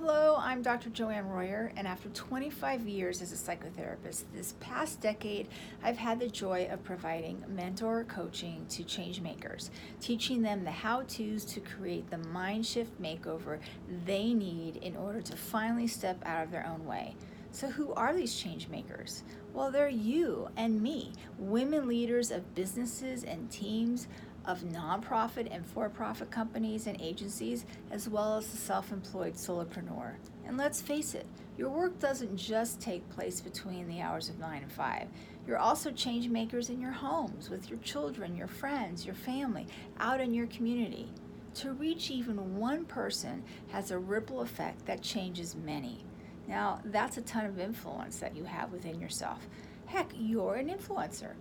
Hello, I'm Dr. Joanne Royer, and after 25 years as a psychotherapist, this past decade, I've had the joy of providing mentor coaching to changemakers, teaching them the how-tos to create the mind shift makeover they need in order to finally step out of their own way. So who are these change makers? Well, they're you and me, women leaders of businesses and teams, of nonprofit and for-profit companies and agencies, as well as the self-employed solopreneur. And let's face it, your work doesn't just take place between the hours of 9 and 5. You're also change makers in your homes, with your children, your friends, your family, out in your community. To reach even one person has a ripple effect that changes many. Now, that's a ton of influence that you have within yourself. Heck, you're an influencer.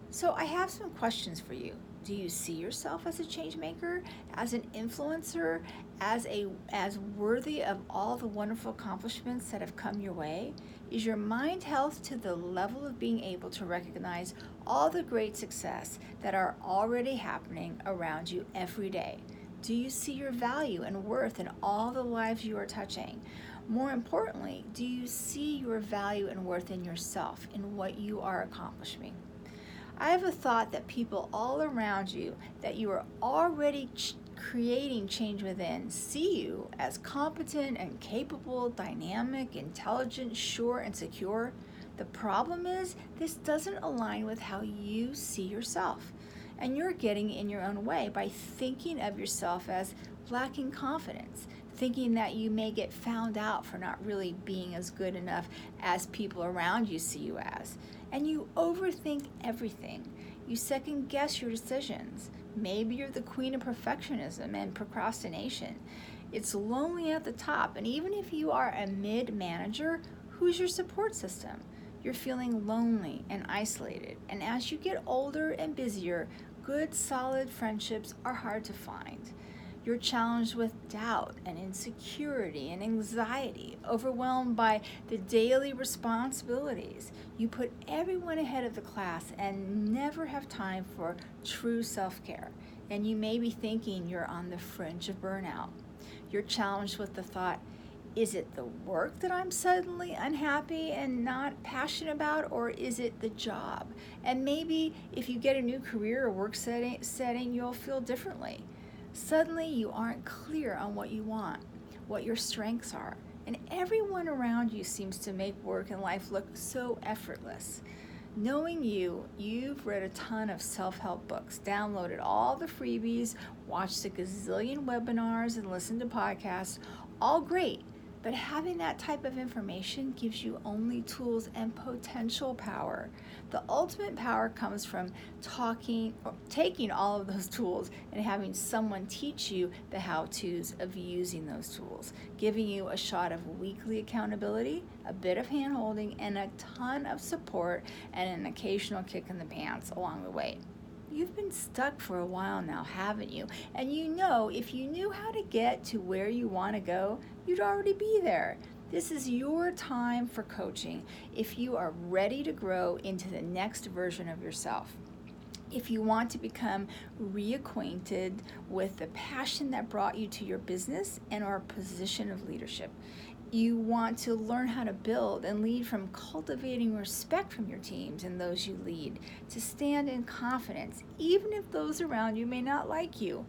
So I have some questions for you. Do you see yourself as a change maker, as an influencer, as worthy of all the wonderful accomplishments that have come your way? Is your mind health to the level of being able to recognize all the great success that are already happening around you every day? Do you see your value and worth in all the lives you are touching? More importantly, do you see your value and worth in yourself, in what you are accomplishing? I have a thought that people all around you that you are already creating change within see you as competent and capable, dynamic, intelligent, sure, and secure. The problem is this doesn't align with how you see yourself. And you're getting in your own way by thinking of yourself as lacking confidence, thinking that you may get found out for not really being as good enough as people around you see you as. And you overthink everything. You second guess your decisions. Maybe you're the queen of perfectionism and procrastination. It's lonely at the top, and even if you are a mid-manager, who's your support system? You're feeling lonely and isolated, and as you get older and busier, good, solid friendships are hard to find. You're challenged with doubt and insecurity and anxiety, overwhelmed by the daily responsibilities. You put everyone ahead of the class and never have time for true self-care. And you may be thinking you're on the fringe of burnout. You're challenged with the thought, is it the work that I'm suddenly unhappy and not passionate about, or is it the job? And maybe if you get a new career or work setting, you'll feel differently. Suddenly you aren't clear on what you want, what your strengths are, and everyone around you seems to make work and life look so effortless. Knowing you've read a ton of self-help books, downloaded all the freebies, watched a gazillion webinars, and listened to podcasts, all great. But having that type of information gives you only tools and potential power. The ultimate power comes from taking all of those tools and having someone teach you the how-tos of using those tools, giving you a shot of weekly accountability, a bit of hand-holding, and a ton of support and an occasional kick in the pants along the way. You've been stuck for a while now, haven't you? And you know if you knew how to get to where you want to go, you'd already be there. This is your time for coaching if you are ready to grow into the next version of yourself. If you want to become reacquainted with the passion that brought you to your business and our position of leadership. You want to learn how to build and lead from cultivating respect from your teams and those you lead, to stand in confidence, even if those around you may not like you.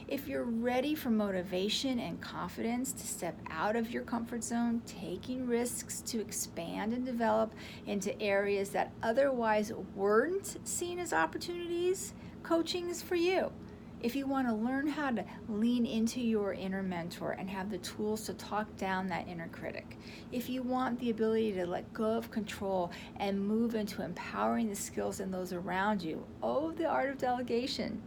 If you're ready for motivation and confidence to step out of your comfort zone, taking risks to expand and develop into areas that otherwise weren't seen as opportunities, coaching is for you. If you want to learn how to lean into your inner mentor and have the tools to talk down that inner critic. If you want the ability to let go of control and move into empowering the skills in those around you. Oh, the art of delegation.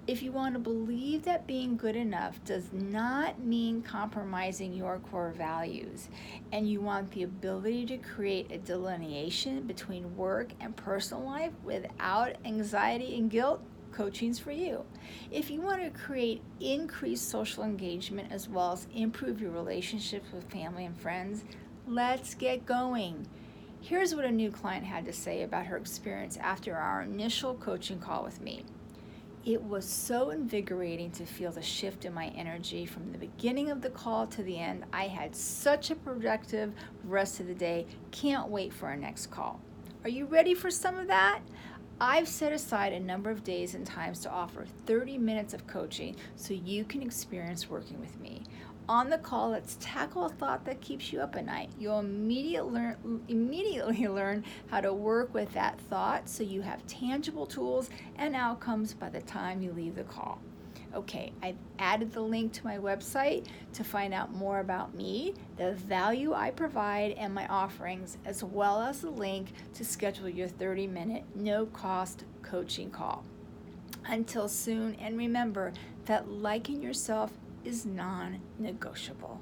If you want to believe that being good enough does not mean compromising your core values, and you want the ability to create a delineation between work and personal life without anxiety and guilt, coaching's for you. If you want to create increased social engagement as well as improve your relationships with family and friends, let's get going. Here's what a new client had to say about her experience after our initial coaching call with me. It was so invigorating to feel the shift in my energy from the beginning of the call to the end. I had such a productive rest of the day. Can't wait for our next call. Are you ready for some of that? I've set aside a number of days and times to offer 30 minutes of coaching so you can experience working with me. On the call, let's tackle a thought that keeps you up at night. You'll immediately learn how to work with that thought so you have tangible tools and outcomes by the time you leave the call. Okay, I've added the link to my website to find out more about me, the value I provide, and my offerings, as well as the link to schedule your 30-minute no-cost coaching call. Until soon, and remember that liking yourself is non-negotiable.